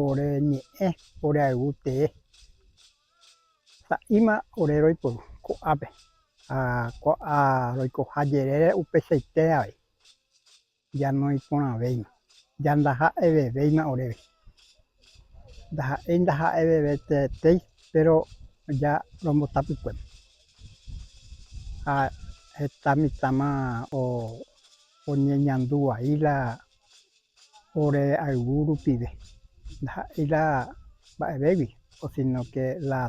ore ñe'ẽ ore aygutee sa'íma ore roiporu ko'ápe roikoha jerére upeichaite avei jano iporãvéima jandaha'evevéima oréve ndaha'evevéteteei pero ja rombotapykuéma ha heta mitãma oñeñanduvaíla ore ayvu rupive ndaha'éila mba'evégui sino que la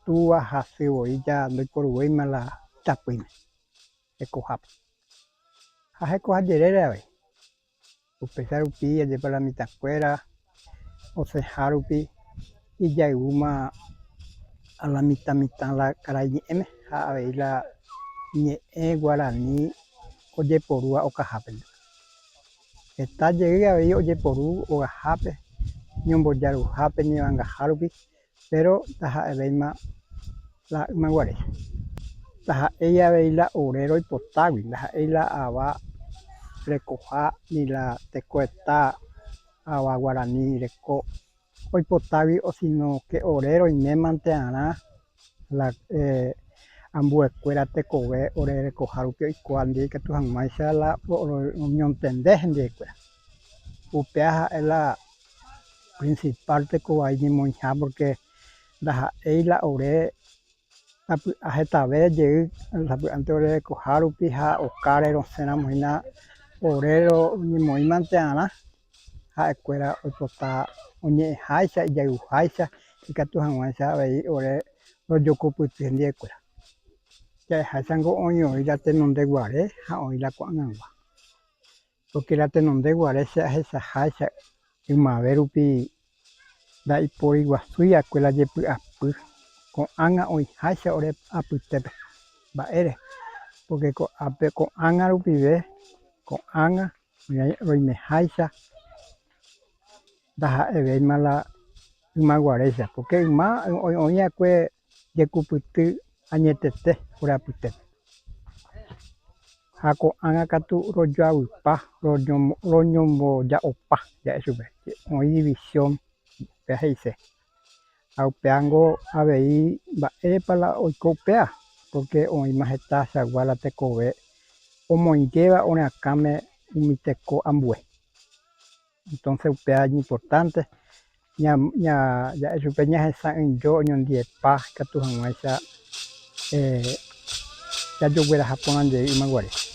túva hasyvoi ja ndoiporuvéima la itapỹime hekohápe ha hekoha jerére avei upéicha rupi ajépa la mitãkuéra osẽha rupi ijaývuma la mitã la karai ñe'ẽme ha avei la ñe'ẽ guarani ojeporúva okahápe heta jey avei ojeporu okahápe ñombojaruhápe ñevangaha rupi pero ndaha'evéima la ymaguarére ndaha'éi avei la ore roipotágui ndaha'éi la ava rekoha ni la tekoeta ava guarani reko oipotágui sino que ore roimémante'arã la ambuekuéra tekove ore rekoha rupi oikuaa ndie ikatu hag̃uáicha la oñontende hendiekuéra upéa ha'e la principal tekovai ñemoĩha porque ndaha'éi la ore tapy'a hetave jey sapy'ánte ore rekoha rupi ha okáre rosẽramo ore ñemoĩmante'arã ha'ekuéra oipota oñe'ẽháicha ijayhuháicha ikatu hag̃uáicha avei ore rojokopyty hendiekuéra jaehechango oĩrõi la tenondeguare ha oĩ la ko'ag̃agua porque la tenondeguare che ahechaháicha ymave rupi ndaipóri guasui'akue la jepy'apy ko'ág̃a oĩháicha ore apytépe mba'ére porque ko'ág̃a rupive ko'ág̃a roimeháicha ndaha'evéima la ymaguaréicha porque yma oĩ'akue jekupyty añetete ore apytépe ha ko'ág̃a katu rojoavypa roñomboja'opa ja'e chupe oĩ división upéa he'ise ha upéango avei mba'épa la oiko upéa porque oĩma heta chagua la tekove omoĩjéva ore akãme umi teko ambue entonces upéa importante ja'e chupe ñahesa'ỹijo oñondiepa ikatu hag̃uáicha jajogueraha porãjey ymaguarére.